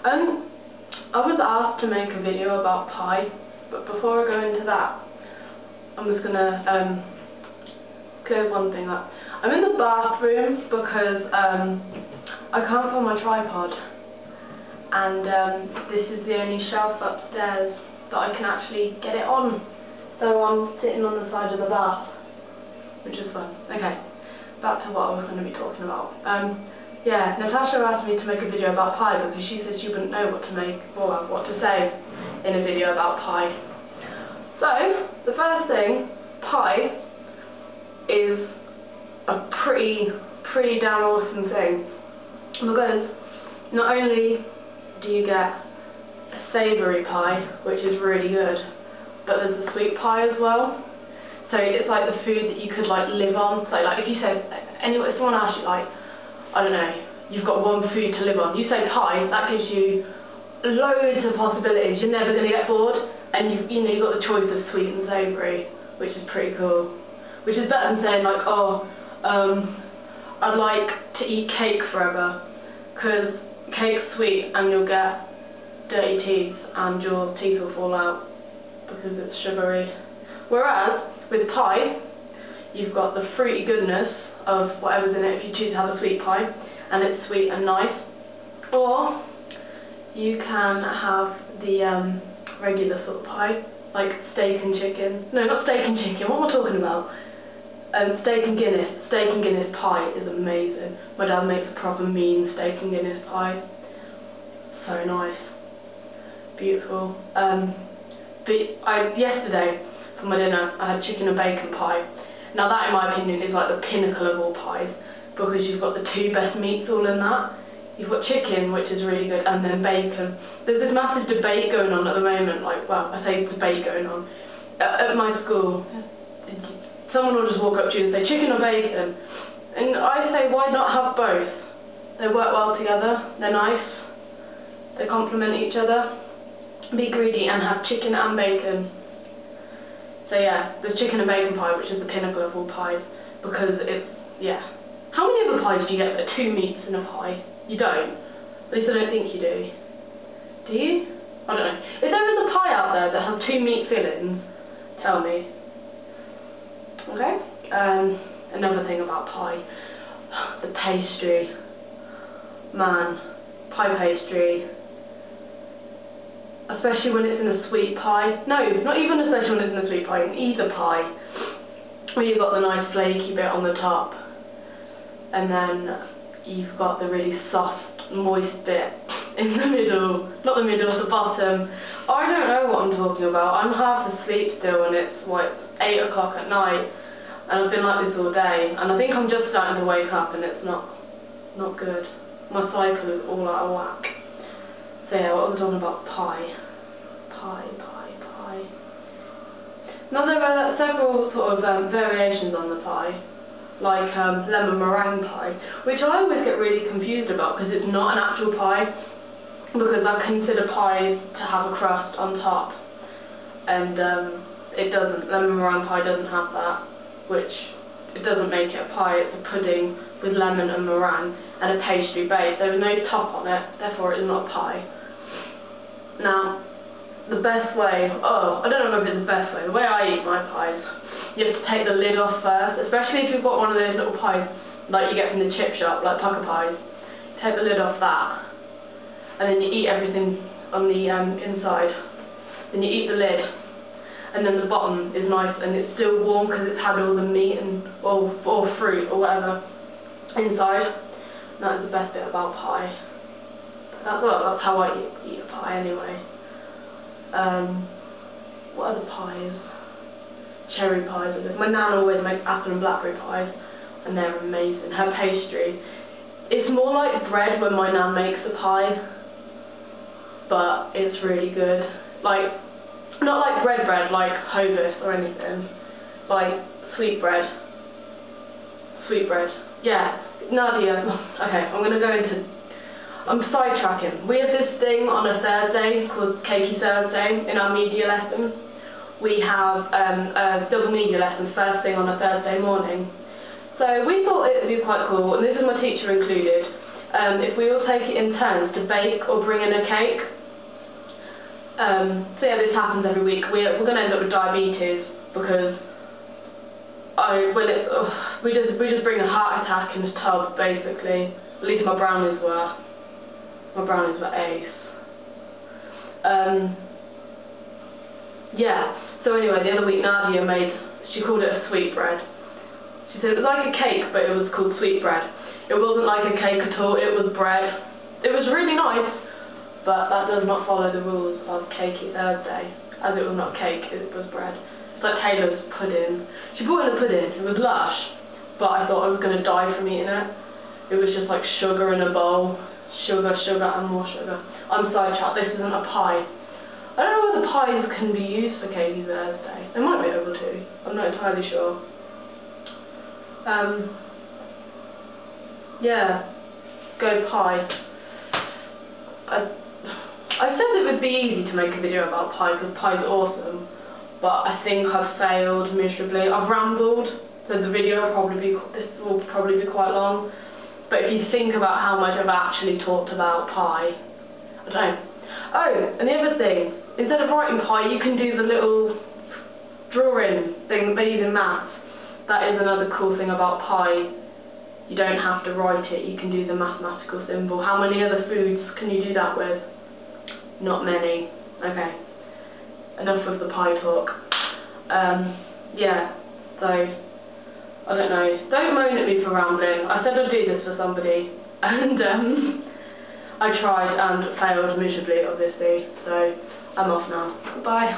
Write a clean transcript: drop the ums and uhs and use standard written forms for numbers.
I was asked to make a video about pie, but before I go into that, I'm just gonna clear one thing up. I'm in the bathroom because I can't find my tripod, and this is the only shelf upstairs that I can actually get it on. So I'm sitting on the side of the bath, which is fun. Okay, back to what I was going to be talking about. Yeah, Natasha asked me to make a video about pie because she said she wouldn't know what to make or what to say in a video about pie. So, the first thing, pie is a pretty damn awesome thing, because not only do you get a savoury pie, which is really good, but there's a sweet pie as well. So it's like the food that you could like live on. So like if you say, if someone asks you like, I don't know, you've got one food to live on, you say pie, that gives you loads of possibilities. You're never going to get bored, and you know you've got the choice of sweet and savoury, which is pretty cool. Which is better than saying like, oh, I'd like to eat cake forever, because cake's sweet and you'll get dirty teeth and your teeth will fall out because it's sugary. Whereas with pie, you've got the fruity goodness of whatever's in it if you choose to have a sweet pie, and it's sweet and nice. Or you can have the regular sort of pie, like steak and chicken. No, not steak and chicken, what am I talking about? Steak and Guinness. Steak and Guinness pie is amazing. My dad makes a proper mean steak and Guinness pie. So nice. Beautiful. Yesterday, for my dinner, I had chicken and bacon pie. Now that, in my opinion, is like the pinnacle of all pies, because you've got the two best meats all in that. You've got chicken, which is really good, and then bacon. There's this massive debate going on at the moment, like, well, I say debate going on. At my school, someone will just walk up to you and say, chicken or bacon? And I say, why not have both? They work well together, they're nice, they complement each other. Be greedy and have chicken and bacon. So yeah, there's chicken and bacon pie, which is the pinnacle of all pies, because it's, yeah. How many other pies do you get that are two meats in a pie? You don't. At least I don't think you do. Do you? I don't know. If there is a pie out there that has two meat fillings, tell me. Okay? Another thing about pie. The pastry. Man, pie pastry. Especially when it's in a sweet pie. No, not even especially when it's in a sweet pie, in either pie. Where you've got the nice flaky bit on the top, and then you've got the really soft, moist bit in the middle. Not the middle, the bottom. I don't know what I'm talking about. I'm half asleep still, and it's like 8 o'clock at night, and I've been like this all day, and I think I'm just starting to wake up, and it's not good. My cycle is all out of whack. So yeah, what was I talking about? Pie. Now there are several sort of variations on the pie, like lemon meringue pie, which I always get really confused about because it's not an actual pie, because I consider pies to have a crust on top, and it doesn't. Lemon meringue pie doesn't have that, which it doesn't make it a pie. It's a pudding with lemon and meringue and a pastry base. There is no top on it, therefore it is not a pie. Now, the best way, I don't know if it's the best way, the way I eat my pies, you have to take the lid off first, especially if you've got one of those little pies like you get from the chip shop, like pucker pies. Take the lid off that, and then you eat everything on the inside. Then you eat the lid, and then the bottom is nice and it's still warm because it's had all the meat and or fruit or whatever inside. And that is the best bit about pie. That's how I eat a pie anyway. What other pies? Cherry pies. My nan always makes apple and blackberry pies, and they're amazing. Her pastry, it's more like bread when my nan makes a pie, but it's really good. Like, not like bread, like Hovis or anything. Like sweet bread. Yeah. Nadia. Okay, I'm sidetracking. We have this thing on a Thursday called Cakey Thursday in our media lesson. We have a double media lesson first thing on a Thursday morning. So we thought it would be quite cool, and this is my teacher included, if we all take it in turns to bake or bring in a cake. So yeah, this happens every week. We're going to end up with diabetes because we just bring a heart attack in the tub, basically. At least my brownies were. My brownies were ace. Yeah. So anyway, the other week Nadia she called it a sweetbread. She said it was like a cake, but it was called sweetbread. It wasn't like a cake at all. It was bread. It was really nice, but that does not follow the rules of Cakey Thursday, as it was not cake, it was bread. It's like Taylor's pudding. She brought in a pudding. It was lush, but I thought I was going to die from eating it. It was just like sugar in a bowl. Sugar, sugar, and more sugar. I'm sidetracked. This isn't a pie. I don't know whether pies can be used for Cakey Thursday. They might be able to. I'm not entirely sure. Yeah. Go pie. I said it would be easy to make a video about pie because pie's awesome, but I think I've failed miserably. I've rambled, so this will probably be quite long. But if you think about how much I've actually talked about pie, I don't know. Oh, and the other thing, instead of writing pie, you can do the little drawing thing they use in maths. That is another cool thing about pie. You don't have to write it, you can do the mathematical symbol. How many other foods can you do that with? Not many. Okay. Enough of the pie talk. Yeah, so, I don't know. Don't moan at me for rambling. I said I'd do this for somebody, and I tried and failed miserably, obviously, so I'm off now. Bye.